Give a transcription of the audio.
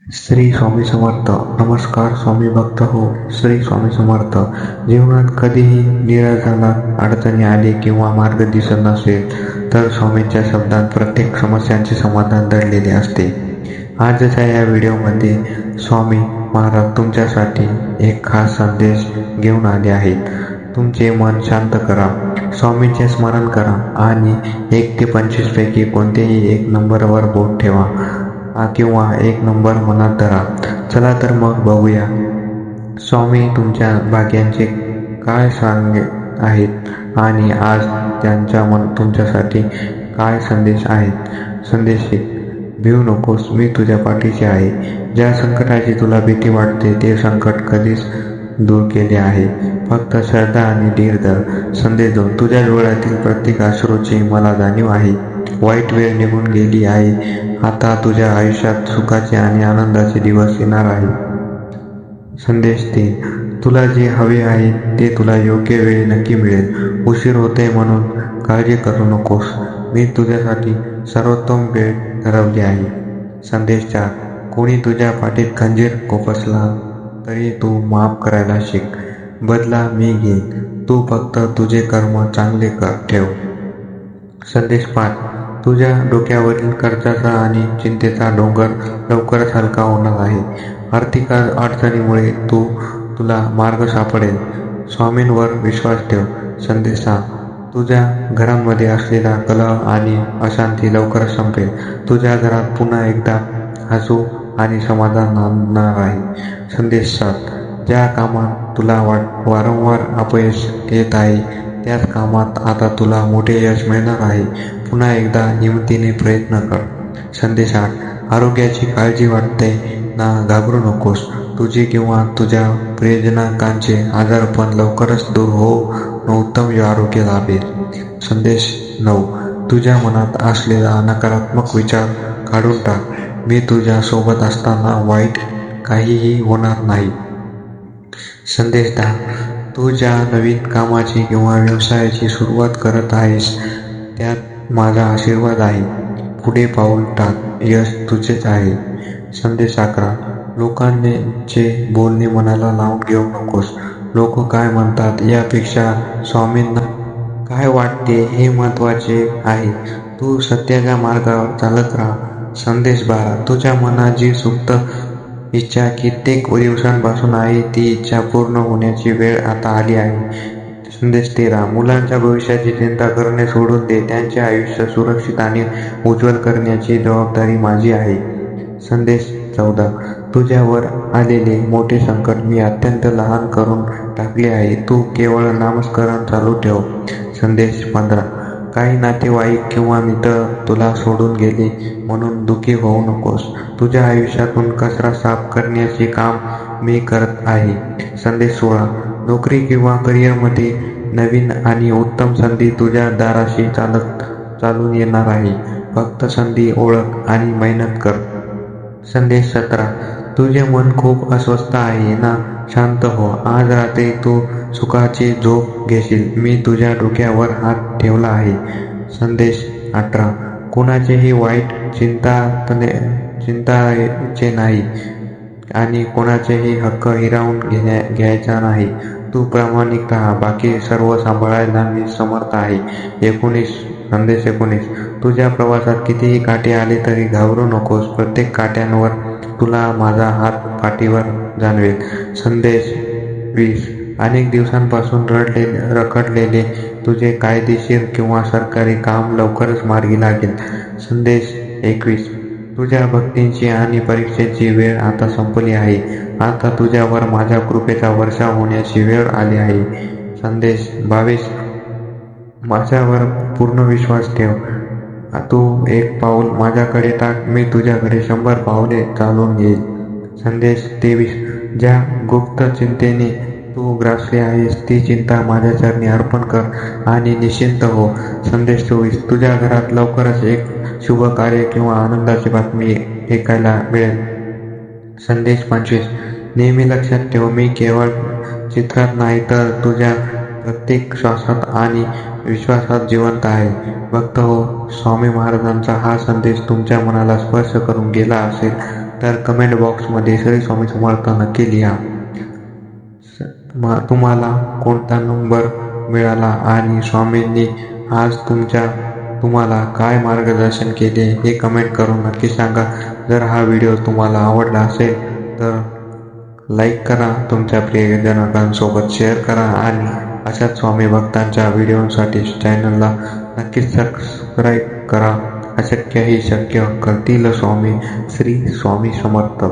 श्री स्वामी समर्थ. नमस्कार स्वामी भक्त हो. श्री स्वामी समर्थ. जीवनात कधीही निराशा, अडचणी आली किंवा मार्ग दिसत नसेल तर स्वामींच्या शब्दात प्रत्येक समस्यांचे समाधान दडलेले असते. आजच्या या व्हिडिओमध्ये स्वामी महाराज तुमच्यासाठी एक खास संदेश घेऊन आले आहेत. तुमचे मन शांत करा, स्वामींचे स्मरण करा आणि 1 ते 25 पैकी कोणतेही एक नंबरवर बोट ठेवा किंवा एक नंबर मनात धरा. चला तर मग बघूया स्वामी तुमच्या भाग्यांचे काय सांगत आहेत आणि आज त्यांच्या तुमच्यासाठी काय संदेश आहेत. संदेश: भिवू नकोस, मी तुझ्या पाठीशी आहे. ज्या संकटाची तुला भीती वाटते ते संकट कधीच दूर केले आहे. फक्त श्रद्धा आणि धीर धर. संदेश 2: तुझ्या डोळ्यातील प्रत्येक अश्रूची मला जाणीव आहे. वाईट वेळ निघून गेली आहे. आता तुझ्या आयुष्यात सुखाचे आणि आनंदाचे दिवस येणार आहे. संदेश 3: तुला जे हवे आहे ते तुला योग्य वेळी नक्की मिळेल. उशीर होते म्हणून काळजी करू नकोस, मी तुझ्यासाठी सर्वोत्तम वेळ ठरवली आहे. संदेश 4: कोणी तुझ्या पाठीत खंजीर खुपसला तरी तू माफ करायला शिक. बदला मी घेईन, तू फक्त तुझे कर्म चांगले ठेव. संदेश 5: तुझ्या डोक्यावरील कर्जाचा आणि चिंतेचा डोंगर लवकरच हलका होणार आहे. आर्थिक अडचणीमुळे तुला मार्ग सापडेल. स्वामींवर विश्वास ठेव. संदेश 6: तुझ्या घरांमध्ये असलेला कलह आणि अशांती लवकरच संपेल. तुझ्या घरात पुन्हा एकदा हसू आणि समाधान नांदणार आहे. संदेश 7: ज्या कामात तुला वारंवार अपयश येत आहे त्याच कामात आता तुला मोठे यश मिळणार आहे. पुन्हा एकदा हिमतीने प्रयत्न कर. संदेश 8: आरोग्याची काळजी वाटते ना, घाबरू नकोस. तुझी किंवा तुझ्या प्रियजनांचे आजारपण लवकरच दूर होऊन उत्तम आरोग्य लाभेल. संदेश 9: तुझ्या मनात असलेला नकारात्मक विचार काढून टाक. मी तुझ्या सोबत असताना वाईट काहीही होणार नाही. संदेश 10: तू ज्या नवीन कामाची किंवा व्यवसायाची सुरुवात करत आहेस त्यात माझा आशीर्वाद आहे. पुढे पाऊल टाक, यश तुझेच आहे. संदेश 11: लोकांचे बोलणे मनाला लावून घेऊ नकोस. लोक काय म्हणतात यापेक्षा स्वामींना काय वाटते हे महत्त्वाचे आहे. तू सत्याच्या मार्गावर चालत राहा. संदेश 12: तुझ्या मनात जी सुप्त इच्छा कित्येक दिवसांपासून आहे ती इच्छा पूर्ण होण्याची वेळ आता आली आहे. संदेश 13: मुलांच्या भविष्याची चिंता करणे सोडून दे. त्यांचे आयुष्य सुरक्षित आणि उज्ज्वल करण्याची जबाबदारी माझी आहे. संदेश 14: तुझ्यावर आलेले मोठे संकट मी अत्यंत लहान करून टाकले आहे. तू केवळ नामस्मरण चालू ठेव. संदेश 15: काही नातेवाईक किंवा मित्र तुला सोडून गेले म्हणून दुःखी होऊ नकोस. तुझ्या आयुष्यातून कचरा साफ करण्याचे काम मी करत आहे. संदेश 16: नोकरी किंवा करिअरमध्ये नवीन आणि उत्तम संधी तुझ्या दाराशी चालून येणार आहे. फक्त संधी ओळख आणि मेहनत कर. संदेश 17: तुझे मन खूप अस्वस्थ आहे ना, शांत हो. आज रात्री तू सुखाची झोप घेशील. मी तुझ्या डोक्यावर हात ठेवला आहे. संदेश 18: कोणाचेही वाईट चिंतायचे नाही आणि कोणाचेही हक्क हिरावून घ्यायचा नाही. तू प्रामाणिक राहा, बाकी सर्व सांभाळायला मी समर्थ आहे. संदेश 19: तुझ्या प्रवासात कितीही काटे आले तरी घाबरू नकोस. प्रत्येक काट्यांवर तुला माझा हात पाठीवर जाणवेल. संदेश 20: अनेक दिवसांपासून रखडलेले तुझे कायदेशीर किंवा सरकारी काम लवकरच मार्गी लागेल. संदेश 21: तुझ्या भक्तीची आणि परीक्षेची वेळ आता संपली आहे. आता तुझ्यावर माझ्या कृपेचा वर्षाव होण्याची वेळ आली आहे. संदेश 22: माझ्यावर पूर्ण विश्वास ठेव. तू 1 पाऊल माझ्याकडे टाक, मी तुझ्याकडे 100 पावले चालून येईल. संदेश 23: ज्या गुप्त चिंतेने तू ग्रासली आहेस ती चिंता माझ्या चरणी अर्पण कर आणि निश्चिंत हो. संदेश 24: तुझ्या घरात लवकरच एक शुभ कार्य किंवा आनंदाची बातमी ऐकायला मिळेल. संदेश 25: नेहमी लक्षात ठेव, मी केवळ चित्रात नाही तर तुझ्या प्रत्येक श्वासात आणि विश्वासात जिवंत आहे. भक्त हो, स्वामी महाराजांचा हा संदेश तुमच्या मनाला स्पर्श करून गेला असेल तर कमेंट बॉक्समध्ये श्री स्वामी समर्थ नक्की लिहा. तुम्हाला कोणता नंबर मिळाला आणि स्वामींनी आज तुम्हाला काय मार्गदर्शन केले हे कमेंट करून नक्की सांगा. जर हा व्हिडिओ तुम्हाला आवडला असेल तर लाईक करा, तुमच्या प्रियजनांसोबत शेअर करा आणि अशाच स्वामी भक्तांच्या व्हिडिओसाठी चॅनलला नक्कीच सबस्क्राईब करा. अशक्य ही शक्य करतील स्वामी. श्री स्वामी समर्थ.